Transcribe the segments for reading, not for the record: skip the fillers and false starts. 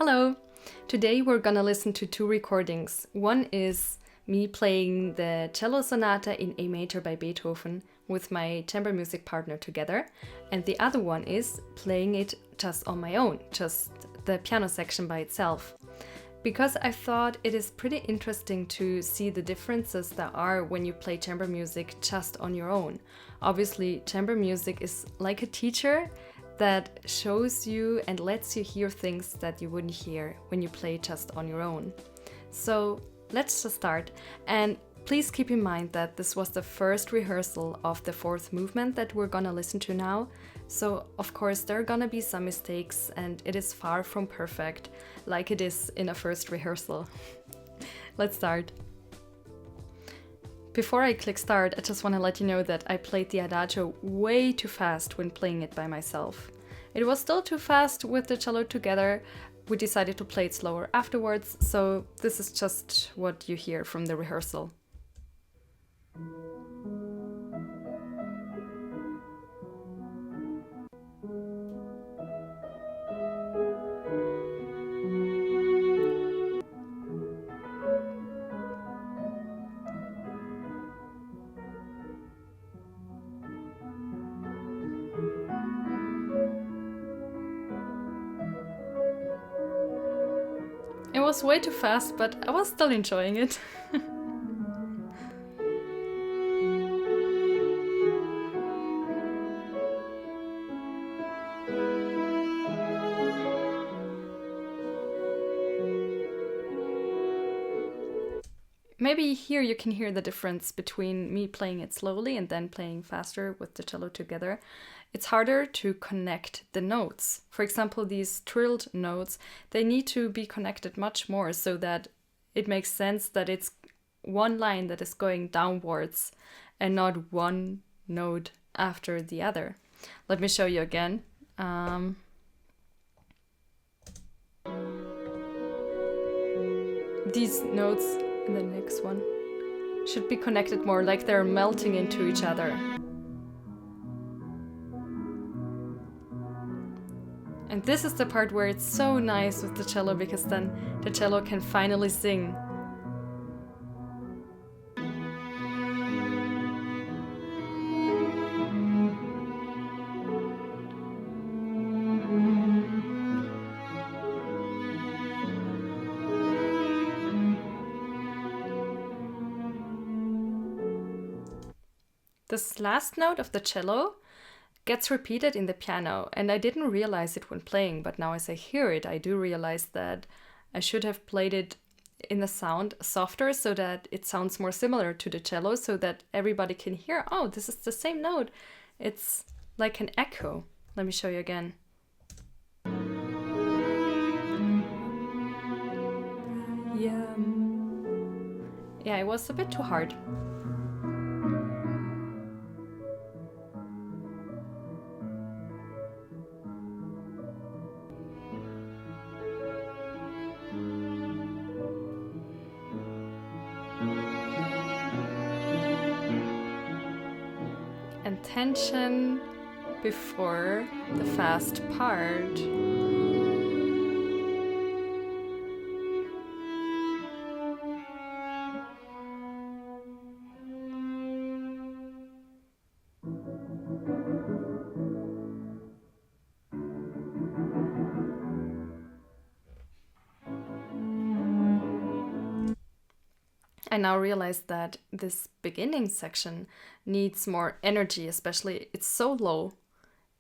Hello! Today we're gonna listen to two recordings. One is me playing the Cello Sonata in A major by Beethoven with my chamber music partner together, and the other one is playing it just on my own, just the piano section by itself. Because I thought it is pretty interesting to see the differences there are when you play chamber music just on your own. Obviously, chamber music is like a teacher that shows you and lets you hear things that you wouldn't hear when you play just on your own. So let's just start. And please keep in mind that this was the first rehearsal of the fourth movement that we're gonna listen to now. So of course there are gonna be some mistakes and it is far from perfect, like it is in a first rehearsal. Let's start. Before I click start, I just want to let you know that I played the Adagio way too fast when playing it by myself. It was still too fast with the cello together. We decided to play it slower afterwards, so this is just what you hear from the rehearsal. It was way too fast, but I was still enjoying it. Maybe here you can hear the difference between me playing it slowly and then playing faster with the cello together. It's harder to connect the notes. For example, these trilled notes, they need to be connected much more so that it makes sense that it's one line that is going downwards and not one note after the other. Let me show you again. These notes in the next one should be connected more, like they're melting into each other. And this is the part where it's so nice with the cello, because then the cello can finally sing. This last note of the cello gets repeated in the piano, and I didn't realize it when playing, but now as I hear it, I do realize that I should have played it in the sound softer so that it sounds more similar to the cello, so that everybody can hear, oh, this is the same note. It's like an echo. Let me show you again. Yeah, it was a bit too hard. And tension before the fast part. I now realize that this beginning section needs more energy, especially it's so low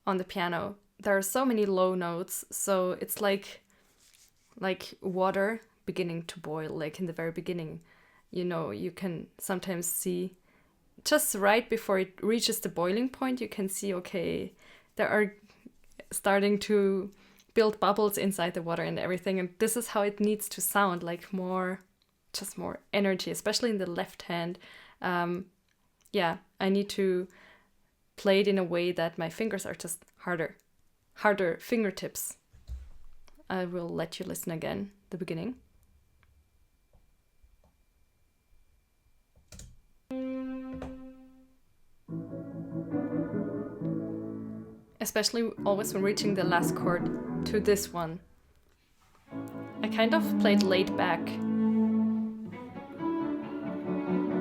on the piano. There are so many low notes, so it's like water beginning to boil, like in the very beginning. You know, you can sometimes see just right before it reaches the boiling point, you can see, okay, there are starting to build bubbles inside the water and everything, and this is how it needs to sound, like just more energy, especially in the left hand. Yeah, I need to play it in a way that my fingers are just harder fingertips. I will let you listen again, the beginning. Especially always when reaching the last chord to this one. I kind of played laid back.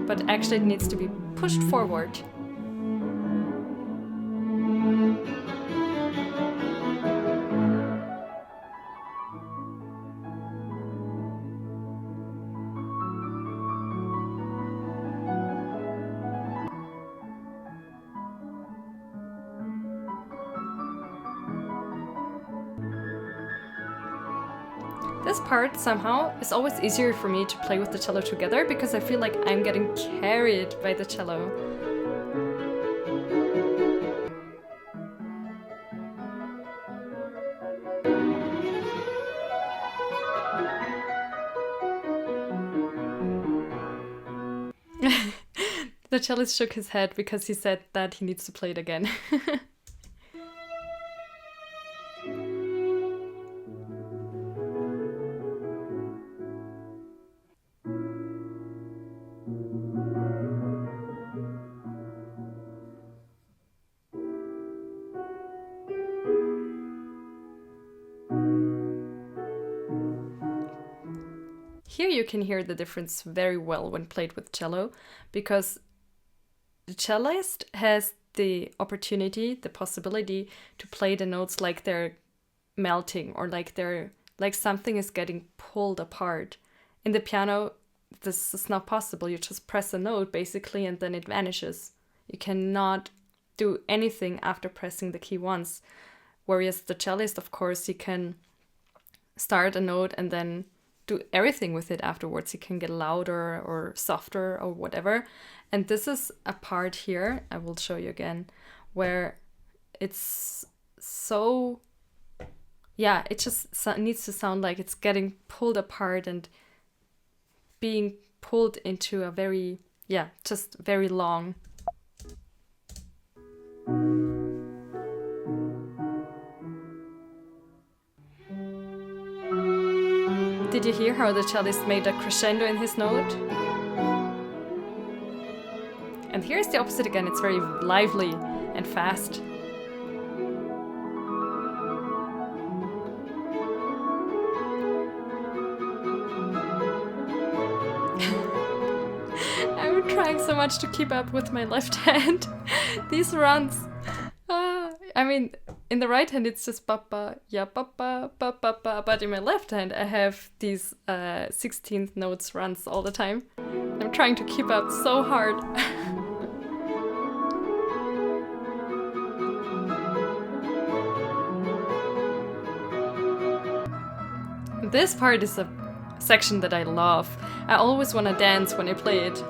But actually it needs to be pushed forward. This part somehow is always easier for me to play with the cello together because I feel like I'm getting carried by the cello. The cellist shook his head because he said that he needs to play it again. Here you can hear the difference very well when played with cello, because the cellist has the opportunity, the possibility to play the notes like they're melting or like something is getting pulled apart. In the piano, this is not possible. You just press a note basically and then it vanishes. You cannot do anything after pressing the key once. Whereas the cellist, of course, he can start a note and then do everything with it afterwards. He can get louder or softer or whatever. And this is a part here, I will show you again, where it's so, yeah, it just needs to sound like it's getting pulled apart and being pulled into a very, yeah, just very long. Did you hear how the cellist made a crescendo in his note? And here's the opposite again, it's very lively and fast. I'm trying so much to keep up with my left hand. These runs. I mean, in the right hand it's just ba-ba, yeah, ba-ba, ba-ba-ba, but in my left hand I have these 16th notes runs all the time. I'm trying to keep up so hard. This part is a section that I love. I always want to dance when I play it.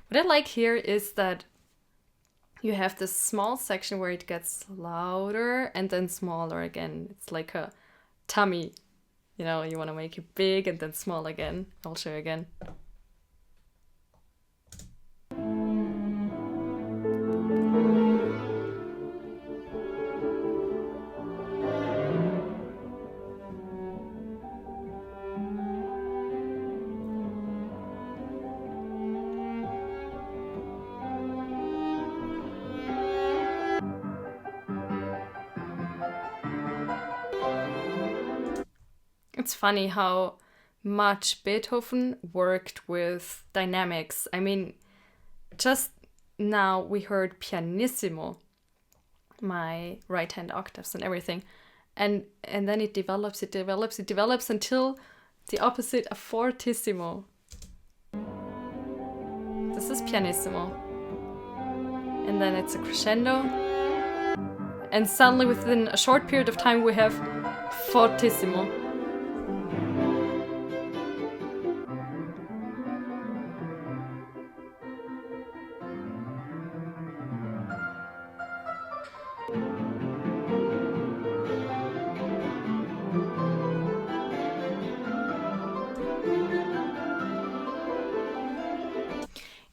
What I like here is that you have this small section where it gets louder and then smaller again. It's like a tummy. You know, you want to make it big and then small again. I'll show you again. It's funny how much Beethoven worked with dynamics. I mean, just now we heard pianissimo, my right hand octaves and everything. And then it develops until the opposite, a fortissimo. This is pianissimo. And then it's a crescendo. And suddenly within a short period of time we have fortissimo.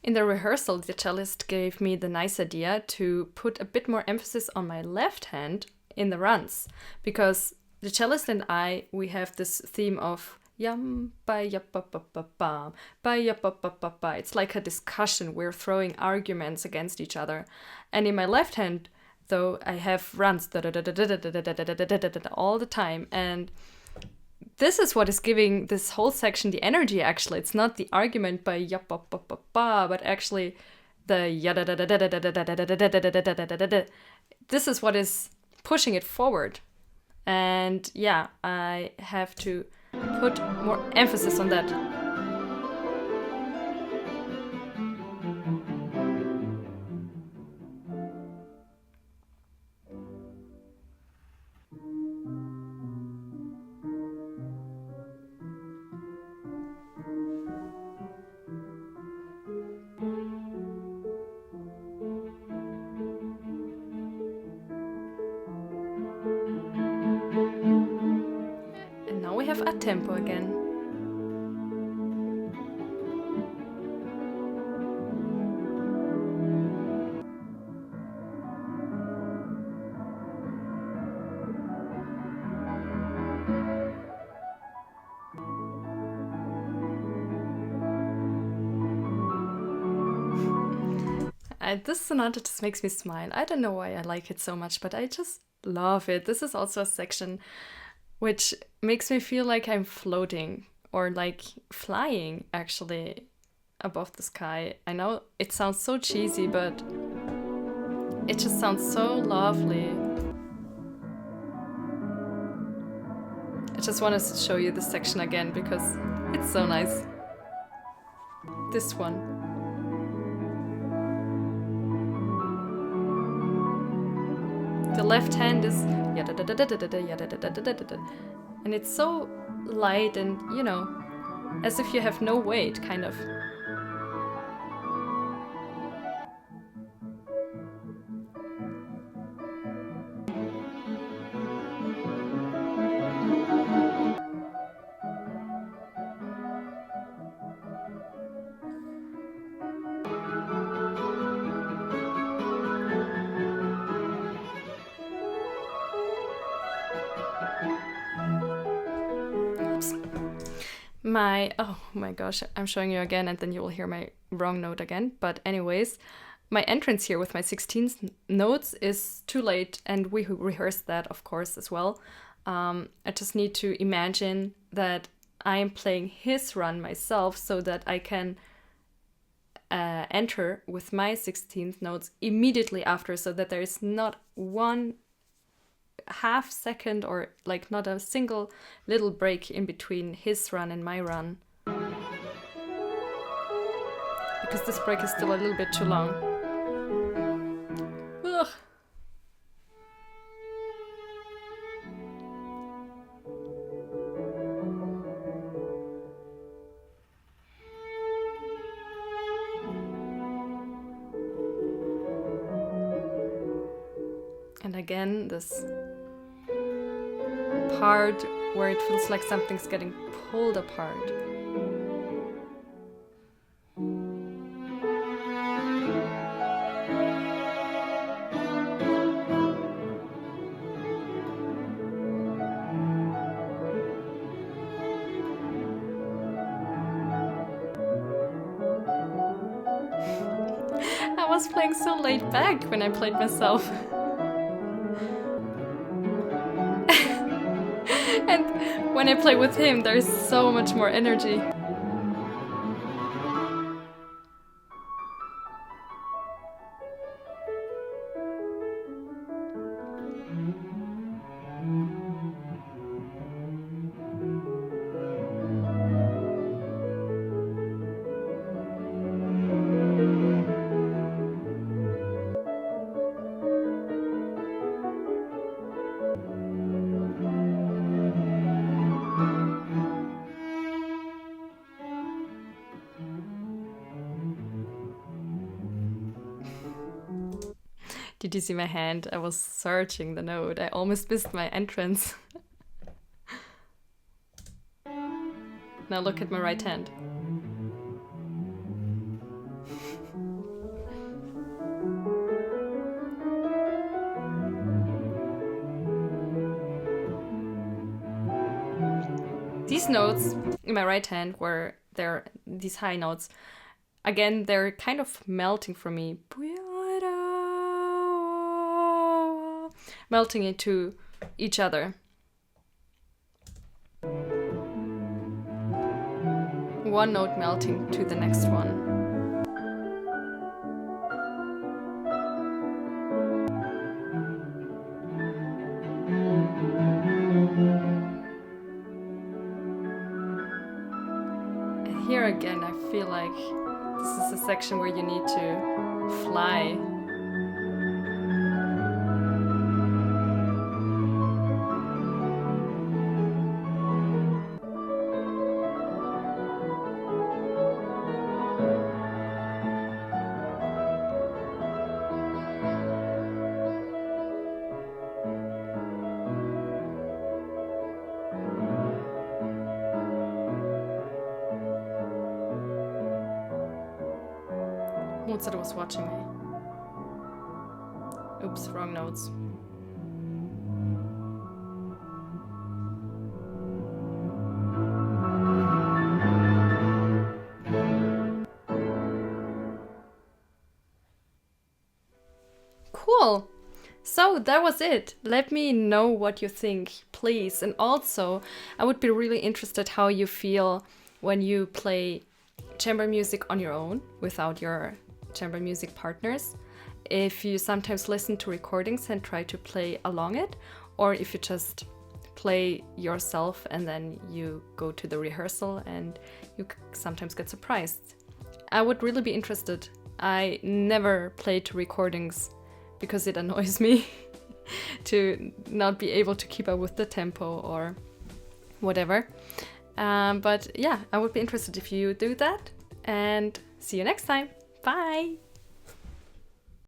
In the rehearsal, the cellist gave me the nice idea to put a bit more emphasis on my left hand in the runs, because the cellist and we have this theme of yum ba ya ba ba ba ba ba ya ba ba ba ba. It's like a discussion. We're throwing arguments against each other. And in my left hand, though, I have runs all the time. And this is what is giving this whole section the energy, actually. It's not the argument by ya ba ba ba ba, but actually the ya da da da da da da da da da da da da. This is what is pushing it forward. And yeah, I have to put more emphasis on that. And now we have a tempo again. This sonata just makes me smile. I don't know why I like it so much, but I just love it. This is also a section which makes me feel like I'm floating or like flying, actually, above the sky. I know it sounds so cheesy, but it just sounds so lovely. I just wanted to show you this section again because it's so nice. This one. The left hand is and it's so light and, you know, as if you have no weight, kind of. Oh my gosh, I'm showing you again and then you will hear my wrong note again. But anyways, my entrance here with my 16th notes is too late, and we rehearsed that, of course, as well. I just need to imagine that I am playing his run myself so that I can enter with my 16th notes immediately after, so that there is not one half second or like not a single little break in between his run and my run, because this break is still a little bit too long. Ugh. And again, this part where it feels like something's getting pulled apart. I was playing so laid back when I played myself. And when I play with him, there's so much more energy. Did you see my hand? I was searching the note. I almost missed my entrance. Now look at my right hand. These notes in my right hand, where they're these high notes, again, they're kind of melting for me. Melting into each other. One note melting to the next one. And here again, I feel like this is a section where you need to fly. Mozart was watching me. Oops, wrong notes. Cool. So that was it. Let me know what you think, please. And also, I would be really interested how you feel when you play chamber music on your own without your chamber music partners. If you sometimes listen to recordings and try to play along it, or if you just play yourself and then you go to the rehearsal and you sometimes get surprised. I would really be interested. I never play to recordings because it annoys me to not be able to keep up with the tempo or whatever. But yeah, I would be interested if you do that, and see you next time. Bye!